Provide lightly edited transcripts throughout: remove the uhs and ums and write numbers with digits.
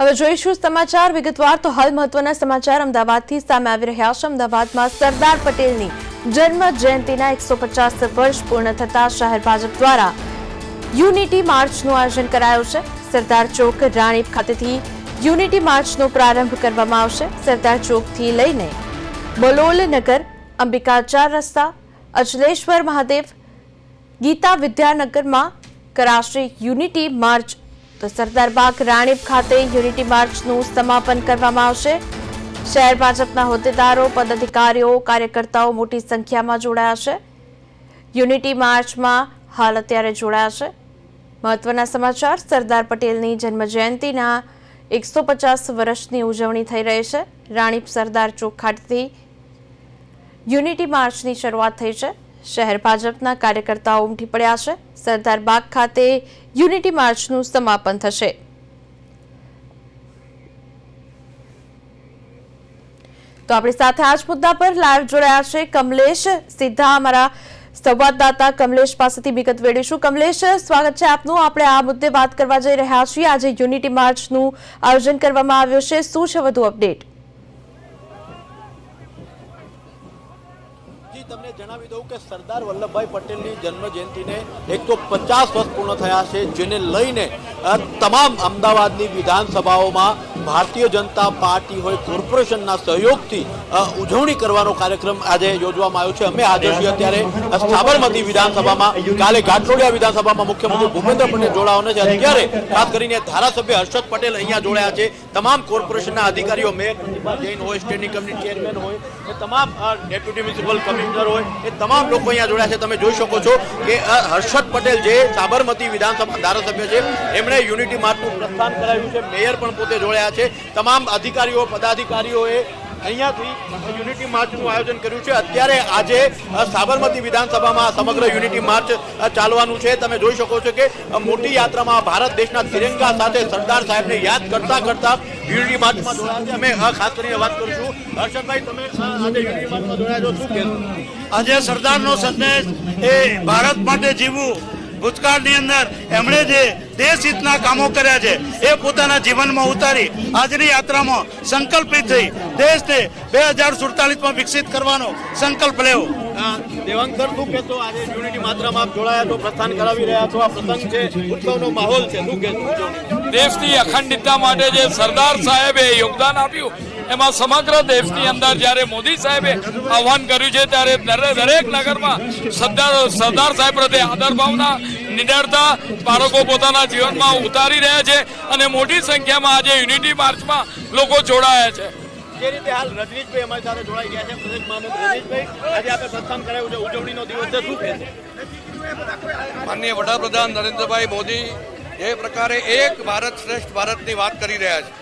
હવે જોઈશું સમાચાર વિગતવાર। તો હાલ મહત્વના સમાચાર અમદાવાદથી સામે આવી રહ્યા છે। અમદાવાદમાં સરદાર પટેલની જન્મ જયંતિના 150 વર્ષ પૂર્ણ થતા શહેર ભાજપ દ્વારા યુનિટી માર્ચનું આયોજન કરાયું છે। સરદાર ચોક રાણીપ ખાતેથી યુનિટી માર્ચનો પ્રારંભ કરવામાં આવશે। સરદાર ચોકથી લઈને બલોલ નગર, અંબિકા 4 રસ્તા, અચલેશ્વર મહાદેવ, ગીતા વિદ્યાનગરમાં કરાશે યુનિટી માર્ચ। તો સરદાર બાગ રાણીપ ખાતે યુનિટી માર્ચનું સમાપન કરવામાં આવશે। શહેર ભાજપના હોદ્દેદારો, પદાધિકારીઓ, કાર્યકર્તાઓ મોટી સંખ્યામાં જોડાયા છે। યુનિટી માર્ચમાં હાલ અત્યારે જોડાયા છે। મહત્વના સમાચાર, સરદાર પટેલની જન્મજયંતિના 150 વર્ષની ઉજવણી થઈ રહી છે। રાણીપ સરદાર ચોક ખાતેથી યુનિટી માર્ચની શરૂઆત થઈ છે। શહેર ભાજપના કાર્યકર્તાઓ ઉમટી પડ્યા છે। સરદાર બાગ ખાતે યુનિટી માર્ચનું સમાપન થશે। તો આપણી સાથે આ જ મુદ્દા પર લાઈવ જોડાયા છે કમલેશ। સીધા અમારા સંવાદદાતા કમલેશ પાસેથી વિગત મેળવીશું। કમલેશ, સ્વાગત છે આપનું। આપણે આ મુદ્દે વાત કરવા જઈ રહ્યા છીએ। આજે યુનિટી માર્ચનું આયોજન કરવામાં આવ્યું છે, શું છે વધુ અપડેટ? તમને જણાવી દઉં કે સરદાર વલ્લભભાઈ પટેલની જન્મ જયંતિને 150 વર્ષ પૂર્ણ થયા છે, જેને લઈને તમામ અમદાવાદની વિધાનસભાઓમાં ભારતીય જનતા પાર્ટી હોય, કોર્પોરેશનના સહયોગથી ઉજવણી કરવાનો કાર્યક્રમ આજે યોજવામાં આવ્યો છે। અમે હાજર છીએ અત્યારે સાબરમતી વિધાનસભામાં। કાલે ઘાટલોડિયા વિધાનસભામાં મુખ્યમંત્રી ભૂપેન્દ્ર પટેલ જોડાવાના છે। અત્યારે ખાસ કરીને ધારાસભ્ય હર્ષદ પટેલ અહીંયા જોડાયા છે। તમામ કોર્પોરેશનના અધિકારીઓ, મેયર પ્રતિભા જૈન હોય, સ્ટેન્ડિંગ કમિટી ચેરમેન હોય, એ તમામ ડેપ્યુટી મ્યુનિસિપલ કમિશનર હોય, એ તમામ લોકો અહીંયા જોડાયા છે। તમે જોઈ શકો છો કે હર્ષદ પટેલ જે સાબરમતી વિધાનસભા ધારાસભ્ય છે, એમણે યુનિટી માર્ચનું પ્રસ્થાન કરાવ્યું છે। મેયર પણ પોતે જોડાયા છે। તમામ અધિકારીઓ, પદાધિકારીઓએ અહીંયાથી યુનિટી માર્ચનું આયોજન કર્યું છે। અત્યારે આજે સાબરમતી વિધાનસભામાં સમગ્ર યુનિટી માર્ચ ચાલવાનું છે। તમે જોઈ શકો છો કે મોટી યાત્રામાં ભારત દેશના તિરંગા સાથે સરદાર સાહેબને યાદ કરતા કરતા યુનિટી માર્ચમાં જોડાયા છે। અમે ખાસ કરીને વાત કરીશું। હર્ષદભાઈ, તમે આજે યુનિટી માર્ચમાં જોડાયા છો, શું કહેશો? આજે સરદારનો સંદેશ એ ભારત માટે જીવવું, ભૂતકાળની અંદર એમણે જે દેશ હિતના કામો કર્યા છે એ પોતાના જીવનમાં ઉતારી આજની યાત્રામાં સંકલ્પિત થઈ દેશને 2047માં વિકસિત કરવાનો સંકલ્પ લેવો। દેવાંગર, શું કહેશો? આજે યુનિટી માત્રામાં જોડાયા છો, પ્રસ્થાન કરાવી રહ્યા છો, આ પ્રસંગ છે, ઉત્સવનો માહોલ છે, શું કહેશો? દેશની અખંડિતતા માટે જે સરદાર સાહેબે યોગદાન આપ્યું, એમાં સમગ્ર દેશની અંદર જ્યારે મોદી સાહેબે આહવાન કર્યું છે, ત્યારે દરેક નગરમાં સરદાર સાહેબ પ્રત્યે આદર ભાવના, નિડરતા બાળકો પોતાના જીવનમાં ઉતારી રહ્યા છે અને મોટી સંખ્યામાં આજે યુનિટી માર્ચમાં લોકો જોડાયા છે। જે રીતે હાલ રજનીશભાઈ અમારી સાથે જોડાઈ ગયા છે, પ્રદેશ મહામંત્રી રજનીશભાઈ, આજે આપણે પ્રસ્થાન કરાવ્યું છે, ઉજવણીનો દિવસ છે, શું કહેશો? માનનીય વડાપ્રધાન નરેન્દ્રભાઈ મોદી એ પ્રકારે એક ભારત શ્રેષ્ઠ ભારતની વાત કરી રહ્યા છે।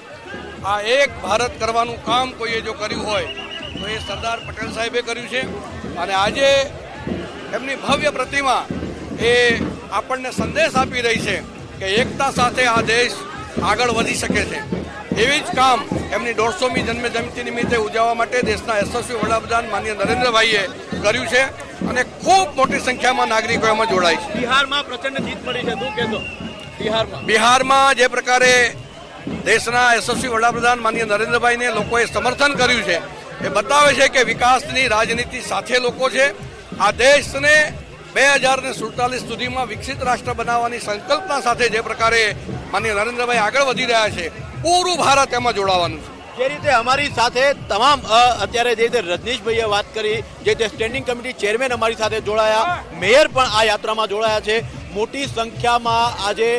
આ એક ભારત કરવાનું કામ કોઈએ જો કર્યું હોય તો એ સરદાર પટેલ સાહેબે કર્યું છે અને આજે એમની ભવ્ય પ્રતિમા એ આપણને સંદેશ આપી રહી છે કે એકતા સાથે આ દેશ આગળ વધી શકે છે। એવી જ કામ એમની 150મી જન્મજયંતિ નિમિત્તે ઉજવવા માટે દેશના યશસ્વી વડાપ્રધાન માનનીય નરેન્દ્રભાઈએ કર્યું છે અને ખૂબ મોટી સંખ્યામાં નાગરિકો એમાં જોડાય છે। બિહારમાં પ્રચંડ જીત મળી છે, શું કહેશો? બિહારમાં જે પ્રકારે દેશના યશસ્વી વડાપ્રધાન માનનીય નરેન્દ્રભાઈને લોકોએ સમર્થન કર્યું છે એ બતાવે છે કે વિકાસની રાજનીતિ સાથે લોકો છે। આ દેશને 2047 સુધીમાં વિકસિત રાષ્ટ્ર બનાવવાની સંકલ્પના સાથે જે પ્રકારે માનનીય નરેન્દ્રભાઈ આગળ વધી રહ્યા છે, પૂરું ભારત એમાં જોડાવાનું છે। જે રીતે અમારી સાથે તમામ અત્યારે જે રીતે રજનીશભાઈએ વાત કરી, જે રીતે સ્ટેન્ડિંગ કમિટી ચેરમેન અમારી સાથે જોડાયા, મેયર પણ આ યાત્રામાં જોડાયા છે। મોટી સંખ્યામાં આજે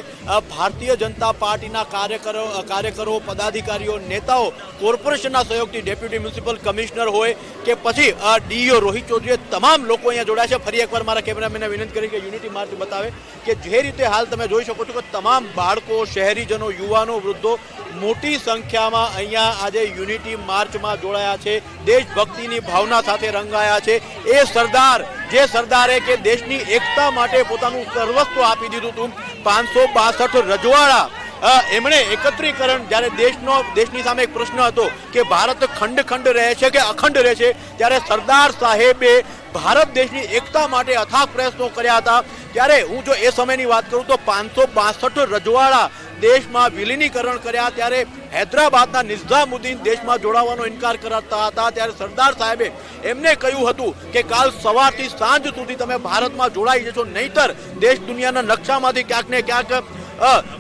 ભારતીય જનતા પાર્ટીના કાર્યકરો, પદાધિકારીઓ, નેતાઓ, કોર્પોરેશનના સહયોગથી ડેપ્યુટી મ્યુનિસિપલ કમિશનર હોય કે પછી ડીઈઓ રોહિત ચૌધરી, તમામ લોકો અહીંયા જોડાયા છે। ફરી એકવાર મારા કેમેરામેનને વિનંતી કરી કે યુનિટી માર્ચ બતાવે કે જે રીતે હાલ તમે જોઈ શકો છો કે તમામ બાળકો, શહેરીજનો, યુવાનો, વૃદ્ધો મોટી સંખ્યામાં અહીંયા આજે યુનિટી માર્ચમાં જોડાયા છે। દેશભક્તિની ભાવના સાથે રંગાયા છે। એ સરદાર, જે સરદારે કે દેશની એકતા માટે પોતાનું સર્વસ્વ આપી દીધું હતું, 562 રજવાડા એમણે એકત્રીકરણ, જ્યારે દેશની સામે એક પ્રશ્ન હતો કે ભારત ખંડ ખંડ રહે છે કે અખંડ રહે છે, ત્યારે સરદાર સાહેબે ભારત દેશની એકતા માટે અથાગ પ્રયત્નો કર્યા હતા। ત્યારે હું જો એ સમયની વાત કરું તો 562 રજવાડા દેશમાં વિલીનીકરણ કર્યા ત્યારે હૈદરાબાદના નિઝામુદ્દીન દેશમાં જોડાવાનો ઇનકાર કરતા હતા, ત્યારે સરદાર સાહેબે એમને કહ્યું હતું કે કાલ સવારથી સાંજ સુધી તમે ભારતમાં જોડાઈ જશો, નહીતર દેશ દુનિયાના નકશામાંથી ક્યાંક ને ક્યાંક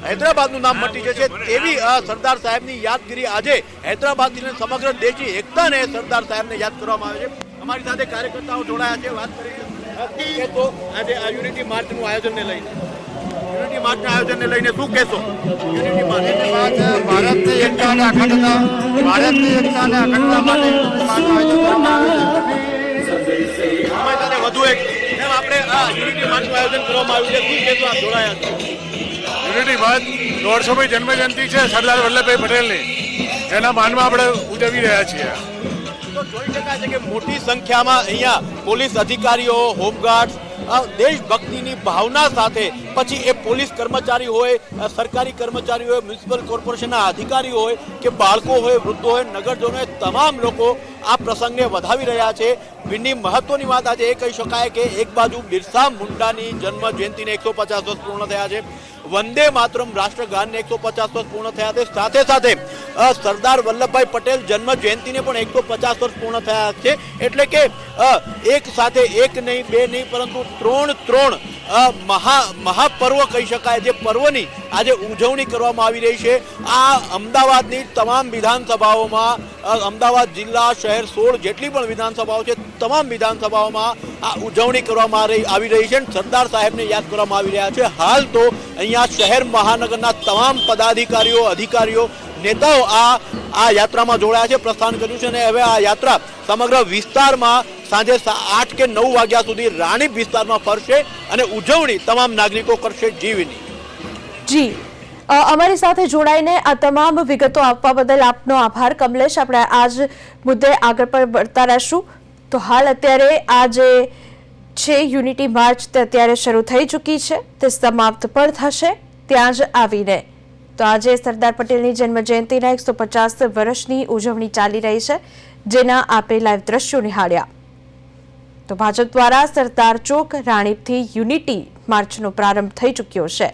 હૈદરાબાદનું નામ મટી જશે. તેવી સરદાર સાહેબની યાદગીરી આજે હૈદરાબાદથી સમગ્ર દેશની એકતાને સરદાર સાહેબને યાદ કરવામાં આવે છે. અમારી સાથે કાર્યકર્તાઓ જોડાયા છે, વાત કરી તો આજે આ યુનિટી માર્ચનું આયોજનને લઈને શું કહેશો? યુનિટી માર્ચ ભારતની એકતા અને અખંડતા માટે અમારી સાથે વધુ એક આપણે આ યુનિટી માર્ચનું આયોજન કરવામાં આવ્યું છે, શું કહેશો? આપ જોડાયા છો. યુનિટી માર્ચ 150મી જન્મજયંતિ છે સરદાર વલ્લભભાઈ પટેલની, એના માનમાં આપણે ઉજવી રહ્યા છીએ. તો જોઈ શકાય છે કે મોટી સંખ્યામાં અહીંયા પોલીસ અધિકારીઓ, હોમગાર્ડ દેશભક્તિની ભાવના સાથે, પછી એ પોલીસ કર્મચારી હોય, સરકારી કર્મચારી હોય, મ્યુનિસિપલ કોર્પોરેશનના અધિકારીઓ હોય કે બાળકો હોય, વૃદ્ધો હોય, નગરજનો હોય, તમામ લોકો આ પ્રસંગને વધાવી રહ્યા છે. બીની મહત્વની વાત આજે એ કહી શકાય કે એક બાજુ બિરસા મુંડાની જન્મ જયંતિને 150 વર્ષ પૂર્ણ થયા છે, વંદે માતરમ રાષ્ટ્રગાનને 150 વર્ષ પૂર્ણ થયા છે, સાથે સાથે સરદાર વલ્લભભાઈ પટેલ જન્મ જયંતિને પણ 150 વર્ષ પૂર્ણ થયા છે. એટલે કે એક સાથે એક નહીં, બે નહીં, પરંતુ ત્રણ મહાપર્વ કહી શકાય, જે પર્વની આજે ઉજવણી કરવામાં આવી રહી છે. આ અમદાવાદની તમામ વિધાનસભાઓમાં, અમદાવાદ જિલ્લા, શહેર 16 જેટલી પણ વિધાનસભાઓ છે, તમામ વિધાનસભાઓમાં આ ઉજવણી કરવામાં આવી રહી છે. સરદાર સાહેબને યાદ કરવામાં આવી રહ્યા છે. હાલ તો અહીંયા શહેર મહાનગરના તમામ પદાધિકારીઓ, અધિકારીઓ, નેતાઓ આ યાત્રામાં જોડાયા છે, પ્રસ્થાન કર્યું છે, અને હવે આ યાત્રા સમગ્ર વિસ્તારમાં સાંજે 8 કે 9 વાગ્યા સુધી રાણીપ વિસ્તારમાં ફરશે અને ઉજવણી તમામ નાગરિકો કરશે. જી, અમારી સાથે જોડાઈને આ તમામ વિગતો આપવા બદલ આપનો આભાર કમલેશ. આપણે આ જ મુદ્દે આગળ પણ વધતા રહેશું. તો હાલ અત્યારે આ જે છે યુનિટી માર્ચ તે અત્યારે શરૂ થઈ ચૂકી છે, તે સમાપ્ત પણ થશે ત્યાં જ આવીને. તો આજે સરદાર પટેલની જન્મજયંતિના 150 વર્ષની ઉજવણી ચાલી રહી છે, જેના આપે લાઈવ દ્રશ્યો નિહાળ્યા. તો ભાજપ દ્વારા સરદાર ચોક રાણીપથી યુનિટી માર્ચનો પ્રારંભ થઈ ચૂક્યો છે.